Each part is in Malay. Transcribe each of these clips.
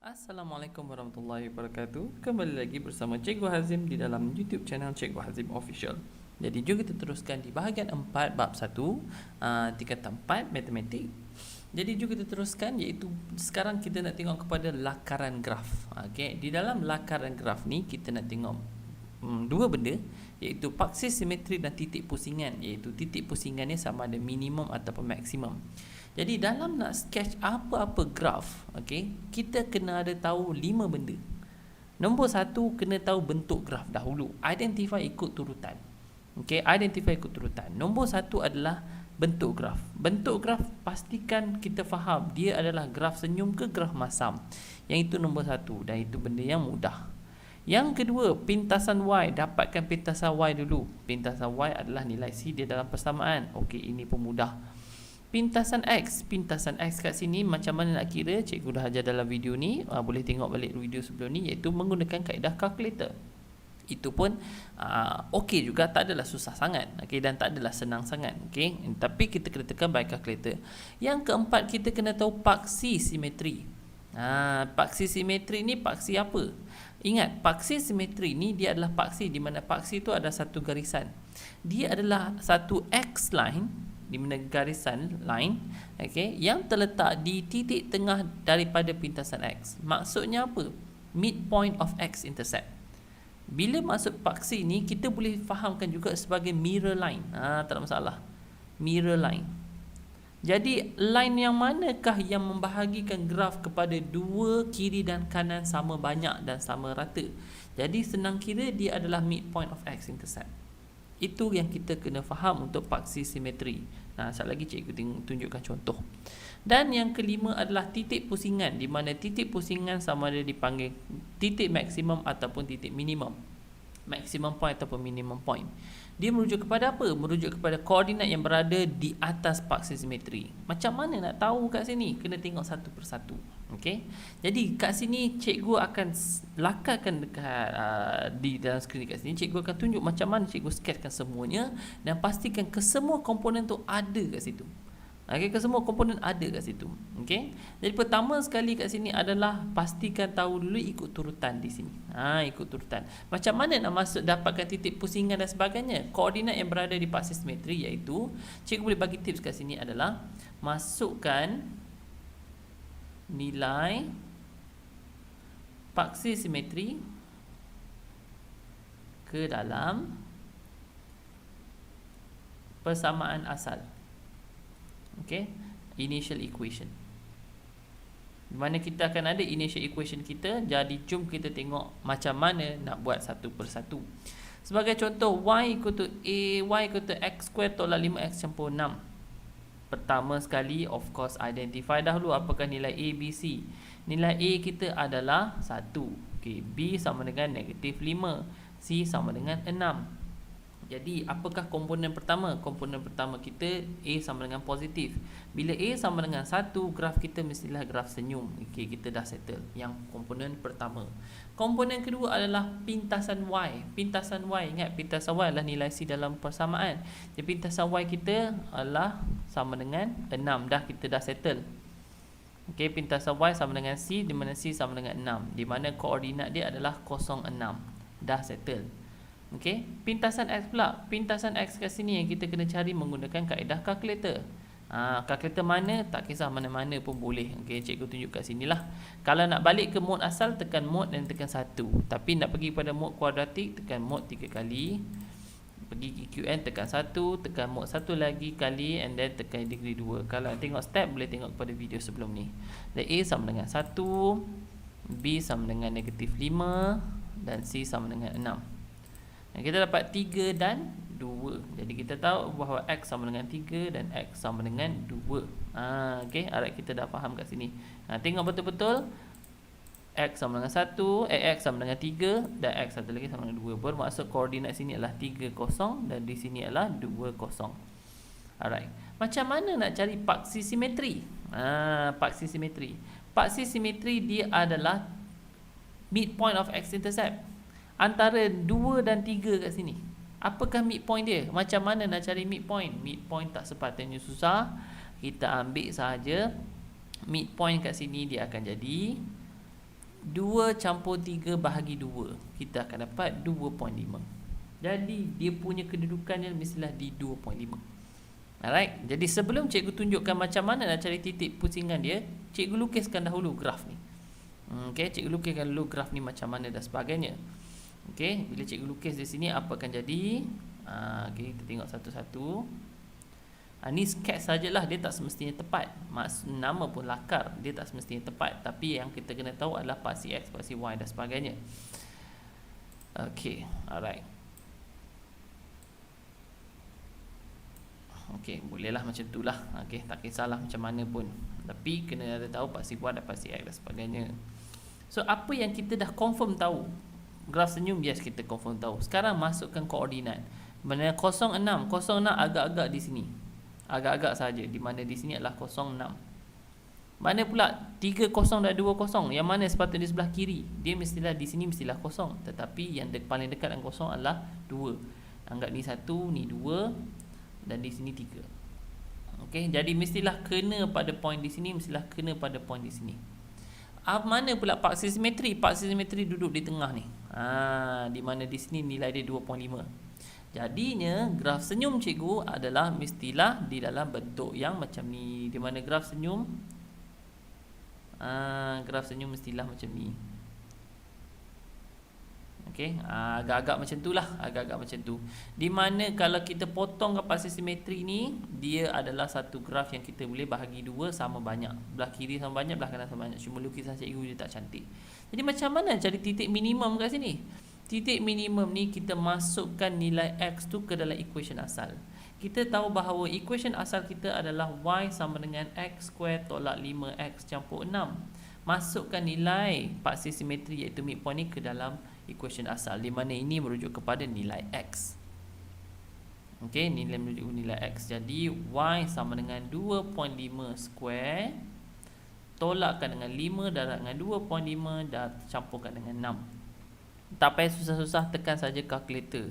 Assalamualaikum warahmatullahi wabarakatuh. Kembali lagi bersama Cikgu Hazim di dalam YouTube channel Cikgu Hazim Official. Jadi jom kita teruskan di bahagian 4 bab 1 tingkatan 4 matematik. Jadi jom kita teruskan, iaitu sekarang kita nak tengok kepada lakaran graf. Okey, di dalam lakaran graf ni kita nak tengok dua benda, iaitu paksi simetri dan titik pusingan, iaitu titik pusingan ni sama ada minimum ataupun maksimum. Jadi dalam nak sketch apa-apa graf, okey, kita kena ada tahu 5 benda. Nombor 1, kena tahu bentuk graf dahulu. Identify ikut turutan. Okey, identify ikut turutan. Nombor 1 adalah bentuk graf. Bentuk graf pastikan kita faham dia adalah graf senyum ke graf masam. Yang itu nombor 1 dan itu benda yang mudah. Yang kedua, pintasan Y. Dapatkan pintasan Y dulu. Pintasan Y adalah nilai C dia dalam persamaan. Okey, ini pun mudah. Pintasan X kat sini macam mana nak kira, cikgu dah ajar dalam video ni, boleh tengok balik video sebelum ni, iaitu menggunakan kaedah kalkulator. Itu pun okey juga, tak adalah susah sangat, okey, dan tak adalah senang sangat, okey, tapi kita kena tekan by calculator. Yang keempat, kita kena tahu paksi simetri. Paksi simetri ni paksi apa? Ingat, paksi simetri ni dia adalah paksi di mana paksi tu ada satu garisan. Dia adalah satu X line, di mana garisan line, okey, yang terletak di titik tengah daripada pintasan X. Maksudnya apa? Midpoint of X intercept. Bila masuk paksi ni, kita boleh fahamkan juga sebagai mirror line. Tak ada masalah. Mirror line. Jadi line yang manakah yang membahagikan graf kepada dua kiri dan kanan sama banyak dan sama rata? Jadi senang kira dia adalah midpoint of X intercept. Itu yang kita kena faham untuk paksi simetri. Sekali lagi cikgu tunjukkan contoh. Dan yang kelima adalah titik pusingan, di mana titik pusingan sama ada dipanggil titik maksimum ataupun titik minimum. Maximum point ataupun minimum point. Dia merujuk kepada apa? Merujuk kepada koordinat yang berada di atas paksi simetri. Macam mana nak tahu kat sini? Kena tengok satu persatu. Okey. Jadi kat sini cikgu akan lakarkan dekat di dalam skrin kat sini, cikgu akan tunjuk macam mana cikgu sketchkan semuanya dan pastikan kesemua komponen tu ada kat situ. Okey, kesemua komponen ada kat situ. Okey. Jadi pertama sekali kat sini adalah pastikan tahu dulu ikut turutan di sini. Ikut turutan. Macam mana nak masuk dapatkan titik pusingan dan sebagainya? Koordinat yang berada di paksi simetri, iaitu cikgu boleh bagi tips kat sini adalah masukkan nilai paksi simetri ke dalam persamaan asal. Okay, initial equation. Di mana kita akan ada initial equation kita. Jadi jom kita tengok macam mana nak buat satu persatu. Sebagai contoh, y equal to a, y equal to x square tolak 5x campur 6. Pertama sekali, of course, identify dahulu apakah nilai a, b, c. Nilai a kita adalah 1. Okay, b sama dengan negatif 5, c sama dengan 6. Jadi apakah komponen pertama? Komponen pertama kita A sama dengan positif. Bila A sama dengan 1, graf kita mestilah graf senyum. Okey, kita dah settle yang komponen pertama. Komponen kedua adalah pintasan Y. Pintasan Y, ingat pintasan Y adalah nilai C dalam persamaan. Jadi pintasan Y kita adalah sama dengan 6. Kita dah settle. Okey, pintasan Y sama dengan C, di mana C sama dengan 6. Di mana koordinat dia adalah 0, 6. Dah settle. Okey, pintasan X pula. Pintasan X kat sini yang kita kena cari menggunakan kaedah kalkulator. Kalkulator mana, tak kisah mana-mana pun boleh. Okey, cikgu tunjuk kat sinilah. Kalau nak balik ke mod asal, tekan mod dan tekan 1. Tapi nak pergi pada mod kuadratik, tekan mod 3 kali. Pergi EQN, tekan 1, tekan mod 1 lagi kali, and then tekan degree 2. Kalau nak tengok step, boleh tengok pada video sebelum ni. Dan A sama dengan 1, B sama dengan negatif 5, dan C sama dengan 6. Kita dapat 3 dan 2. Jadi kita tahu bahawa X sama dengan 3 dan X sama dengan 2. Okey, alright, kita dah faham kat sini. Tengok betul-betul. X sama dengan 1, X sama dengan 3 dan X satu lagi sama dengan 2. Bermaksud koordinat sini adalah 3, 0 dan di sini adalah 2, 0. Alright. Macam mana nak cari paksi simetri? Paksi simetri. Paksi simetri dia adalah midpoint of X intercept. Antara 2 dan 3 kat sini. Apakah midpoint dia? Macam mana nak cari midpoint? Midpoint tak sepatutnya susah. Kita ambil sahaja midpoint kat sini, dia akan jadi 2 campur 3 bahagi 2, kita akan dapat 2.5. Jadi dia punya kedudukannya mestilah di 2.5. Alright, jadi sebelum cikgu tunjukkan macam mana nak cari titik pusingan dia, cikgu lukiskan dahulu graf ni. Okey, cikgu lukiskan dulu graf ni macam mana dan sebagainya. Okey, bila cikgu lukis di sini apa akan jadi? Okay, kita tengok satu-satu. Ni sketch sajalah, dia tak semestinya tepat. Nama pun lakar, dia tak semestinya tepat. Tapi yang kita kena tahu adalah paksi X, paksi Y dan sebagainya. Okey, alright. Okey, bolehlah macam itulah. Okey, tak kisahlah macam mana pun. Tapi kena ada tahu paksi Y dan paksi X dan sebagainya. So, apa yang kita dah confirm tahu? Graf senyum, yes, kita confirm tahu. Sekarang masukkan koordinat. Mana 06, 06 agak-agak di sini. Agak-agak saja, di mana di sini adalah 06. Mana pula 30 dan 20? Yang mana sepatutnya di sebelah kiri? Dia mestilah di sini mestilah 0. Tetapi yang paling dekat dengan 0 adalah 2. Anggap ni 1, ni 2 dan di sini 3. Okey, jadi mestilah kena pada point di sini, mestilah kena pada point di sini. Mana pula paksi simetri? Paksi simetri duduk di tengah ni. Di mana di sini nilai dia 2.5. Jadinya graf senyum cikgu adalah mestilah di dalam bentuk yang macam ni. Di mana graf senyum? Graf senyum mestilah macam ni. Okey, agak-agak macam tu lah, agak-agak macam tu. Di mana kalau kita potong ke paksi simetri ni, dia adalah satu graf yang kita boleh bahagi dua sama banyak. Belah kiri sama banyak, belah kanan sama banyak. Cuma lukisan cikgu dia tak cantik. Jadi macam mana cari titik minimum kat sini? Titik minimum ni kita masukkan nilai X tu ke dalam equation asal. Kita tahu bahawa equation asal kita adalah Y sama dengan X square tolak 5X campur 6. Masukkan nilai paksi simetri iaitu midpoint ni ke dalam equation asal, di mana ini merujuk kepada nilai X. Okey, nilai merujuk nilai X. Jadi Y sama dengan 2.5 square tolakkan dengan 5 darab dengan 2.5 dan campurkan dengan 6. Tak payah susah-susah, tekan saja kalkulator.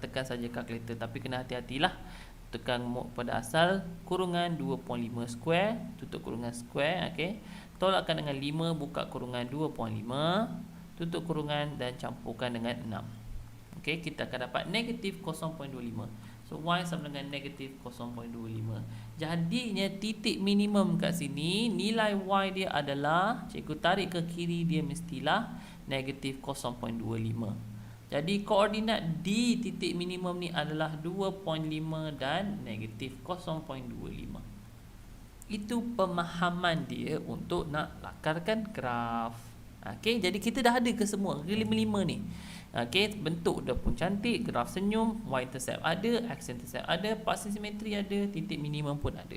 Tekan saja kalkulator, tapi kena hati-hatilah. Tekan mod pada asal kurungan 2.5 square tutup kurungan square, okey. Tolakkan dengan 5 buka kurungan 2.5 tutup kurungan dan campurkan dengan 6. Okey, kita akan dapat negatif 0.25. So Y sama dengan negatif 0.25. Jadinya titik minimum kat sini, nilai Y dia adalah, cikgu tarik ke kiri, dia mestilah negatif 0.25. Jadi koordinat di titik minimum ni adalah 2.5 dan negatif 0.25. Itu pemahaman dia untuk nak lakarkan graf. Okey, jadi kita dah ada ke semua kelima-lima ni. Okey, bentuk dah pun cantik, graf senyum, y-intercept ada, x-intercept ada, paksi simetri ada, titik minimum pun ada.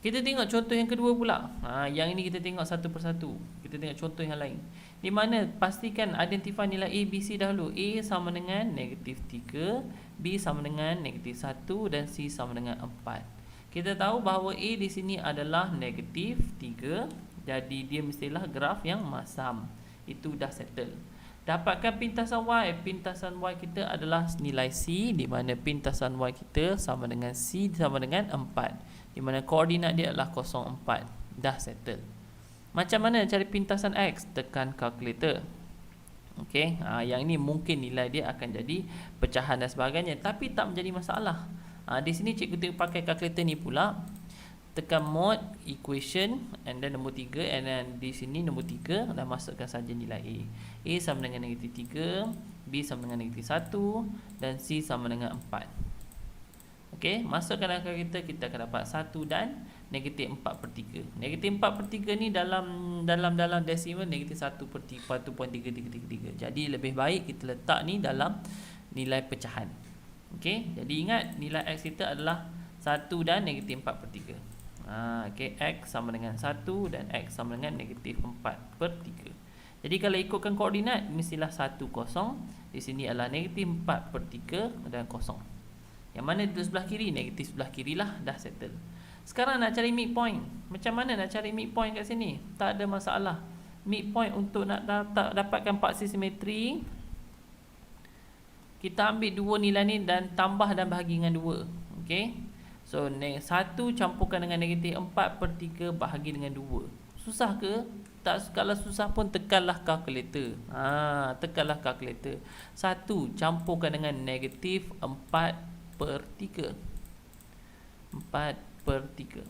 Kita tengok contoh yang kedua pula. Yang ini kita tengok satu persatu. Kita tengok contoh yang lain. Di mana pastikan identify nilai A, B, C dahulu. A sama dengan negatif 3, B sama dengan negatif 1 dan C sama dengan 4. Kita tahu bahawa A di sini adalah negatif 3. Jadi dia mestilah graf yang masam. Itu dah settle. Dapatkan pintasan Y. Pintasan Y kita adalah nilai C, di mana pintasan Y kita sama dengan C sama dengan 4. Di mana koordinat dia adalah 0,4. Dah settle. Macam mana cari pintasan X? Tekan kalkulator. Okey, yang ini mungkin nilai dia akan jadi pecahan dan sebagainya, tapi tak menjadi masalah. Di sini cikgu pakai kalkulator ni pula. Tekan mod, equation, and then nombor 3, and then di sini nombor 3 dan masukkan saja nilai A. A sama dengan negatif 3, B sama dengan negatif 1 dan C sama dengan 4. Okey, masukkan dalam kalkulator, kita akan dapat 1 dan negatif 4/3. Negatif 4/3 ni dalam desimal negatif 1/1.3333. Jadi lebih baik kita letak ni dalam nilai pecahan. Okey, jadi ingat nilai X kita adalah 1 dan negatif 4/3. Okay, X sama dengan 1 dan X sama dengan negatif 4/3. Jadi kalau ikutkan koordinat, mestilah 1, 0. Di sini adalah negatif 4/3 dan 0. Yang mana di sebelah kiri? Negatif sebelah kiri lah, dah settle. Sekarang nak cari midpoint. Macam mana nak cari midpoint kat sini? Tak ada masalah. Midpoint untuk nak dapatkan paksi simetri, kita ambil dua nilai ni dan tambah dan bahagi dengan 2. Okay. So 1 campurkan dengan negatif 4/3 bahagi dengan 2. Susah ke? kalau susah pun tekanlah kalkulator. Tekanlah kalkulator. 1 campurkan dengan negatif 4/3. 4/3.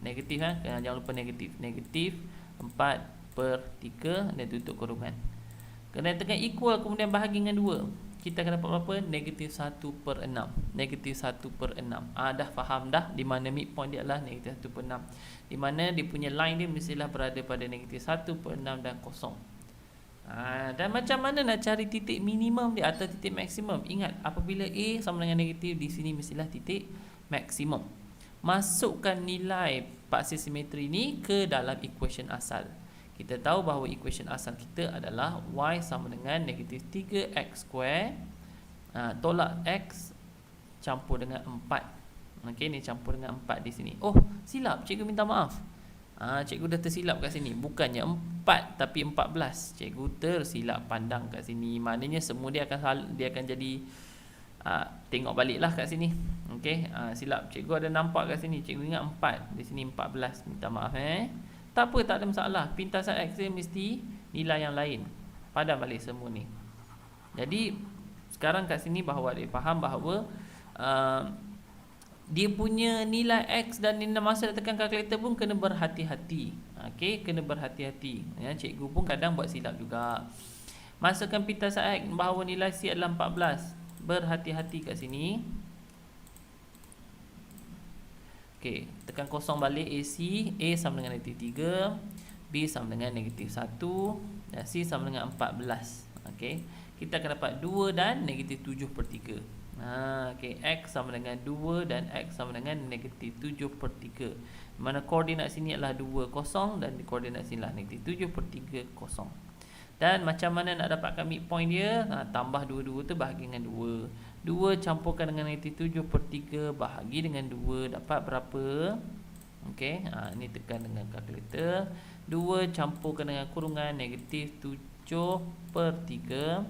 Negatif jangan lupa negatif. Negatif 4/3 dan tutup kurungan. Kena tekan equal, kemudian bahagi dengan 2. Kita akan dapat berapa? Negatif 1/6. Negatif 1/6. Dah faham dah di mana midpoint dia adalah negatif 1/6. Di mana dia punya line dia mestilah berada pada negatif 1/6 dan kosong. Dan macam mana nak cari titik minimum dia atau titik maksimum? Ingat, apabila A sama dengan negatif, di sini mestilah titik maksimum. Masukkan nilai paksi simetri ni ke dalam equation asal. Kita tahu bahawa equation asal kita adalah y sama dengan negatif 3x square tolak x campur dengan 4. Okey, ni campur dengan 4 di sini. Oh, silap, cikgu minta maaf. Cikgu dah tersilap kat sini. Bukannya 4 tapi 14. Cikgu tersilap pandang kat sini. Maknanya semua dia akan jadi tengok baliklah kat sini. Okey, silap. Cikgu ada nampak kat sini. Cikgu ingat 4. Di sini 14. Minta maaf Tak apa, tak ada masalah. Pintasan X dia mesti nilai yang lain. Padam balik semua ni. Jadi sekarang kat sini bahawa dia faham bahawa dia punya nilai X dan nilai masa nak tekan kalkulator pun kena berhati-hati. Okey, kena berhati-hati. Cikgu pun kadang buat silap juga. Masukkan pintasan X bahawa nilai C adalah 14. Berhati-hati kat sini. Okey, tekan kosong balik AC. A sama dengan negatif 3, B sama dengan negatif 1 dan C sama dengan 14. Okey, kita akan dapat 2 dan negatif 7/3. Okey, X sama dengan 2 dan X sama dengan negatif 7/3. Mana koordinat sini adalah 2, 0 dan koordinat sini adalah negatif 7/3, 0. Dan macam mana nak dapatkan midpoint dia? Tambah 2 tu bahagi dengan 2. 2 campurkan dengan negatif 7/3 bahagi dengan 2 dapat berapa? Okey, ini tekan dengan kalkulator. 2 campurkan dengan kurungan negatif 7/3.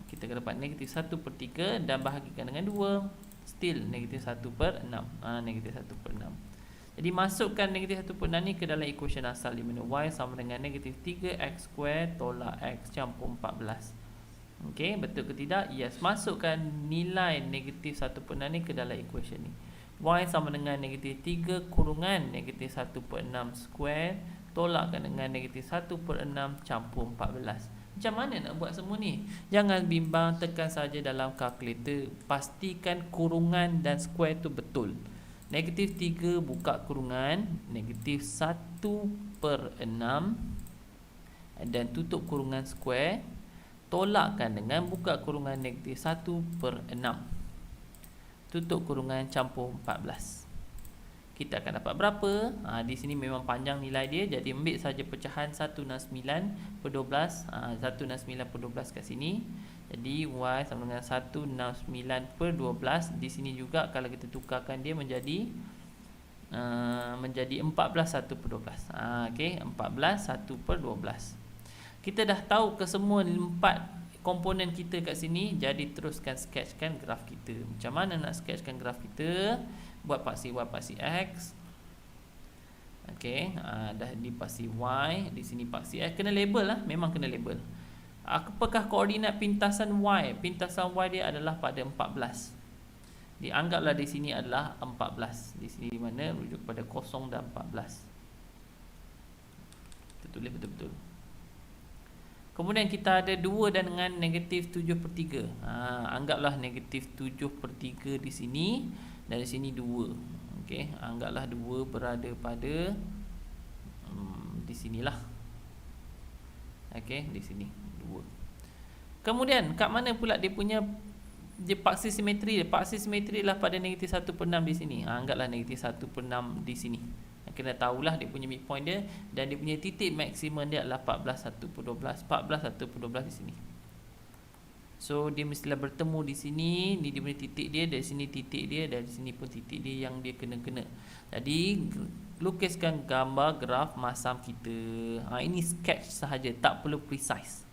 Kita akan dapat negatif 1/3 dan bahagikan dengan 2. Still negatif 1/6. Negatif 1/6. Jadi masukkan negatif 1/6 ni ke dalam equation asal di mana y sama dengan negatif 3x square tolak x campur 14. Okey, betul ke tidak? Yes, masukkan nilai negatif 1/6 ni ke dalam equation ni. Y sama dengan negatif 3 kurungan negatif 1/6 square tolakkan dengan negatif 1/6 campur 14. Macam mana nak buat semua ni? Jangan bimbang, tekan saja dalam kalkulator. Pastikan kurungan dan square tu betul. Negatif 3 buka kurungan negatif 1/6 dan tutup kurungan square. Tolakkan dengan buka kurungan negatif 1/6. Tutup kurungan campur 14. Kita akan dapat berapa? Di sini memang panjang nilai dia. Jadi ambil saja pecahan 1/9/12. 1/9/12 kat sini. Jadi y sama dengan 1/9/12. Di sini juga kalau kita tukarkan dia menjadi 14/1/12. Okey, 14/1/12. Kita dah tahu kesemua 4 komponen kita kat sini. Jadi teruskan sketchkan graf kita. Macam mana nak sketchkan graf kita? Buat paksi y, paksi x. Okey, dah di paksi y, di sini paksi x. Kena label lah, memang kena label. Apakah koordinat pintasan y? Pintasan y dia adalah pada 14. Dianggaplah di sini adalah 14. Di sini di mana rujuk pada 0 dan 14. Kita tulis betul-betul. Kemudian kita ada 2 dan dengan negatif 7/3. Anggaplah negatif 7/3 di sini dan di sini 2. Okey, anggaplah 2 berada pada di sinilah. Okey, di sini 2. Kemudian kat mana pula dia punya paksi simetri? Paksi simetri lah pada negatif 1/6 di sini. Anggaplah negatif 1/6 di sini. Kena tahulah dia punya midpoint dia dan dia punya titik maksimum dia adalah 14/1/12. 14/1/12 di sini. So dia mestilah bertemu di sini. Ni dia punya titik dia, dari sini titik dia, dari sini pun titik dia yang dia kena-kena. Jadi lukiskan gambar graf masam kita. Ini sketch sahaja, tak perlu precise.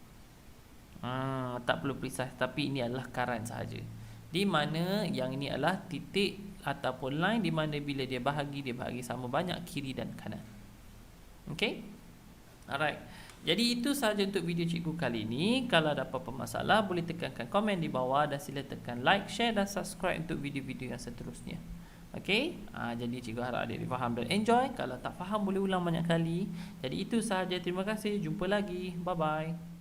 Tak perlu precise, tapi ini adalah karan sahaja. Di mana yang ini adalah titik ataupun line di mana bila dia bahagi sama banyak kiri dan kanan. Okey? Alright. Jadi itu sahaja untuk video cikgu kali ini. Kalau ada apa-apa masalah, boleh tekankan komen di bawah dan sila tekan like, share dan subscribe untuk video-video yang seterusnya. Okey? Jadi cikgu harap adik faham dan enjoy. Kalau tak faham, boleh ulang banyak kali. Jadi itu sahaja. Terima kasih. Jumpa lagi. Bye-bye.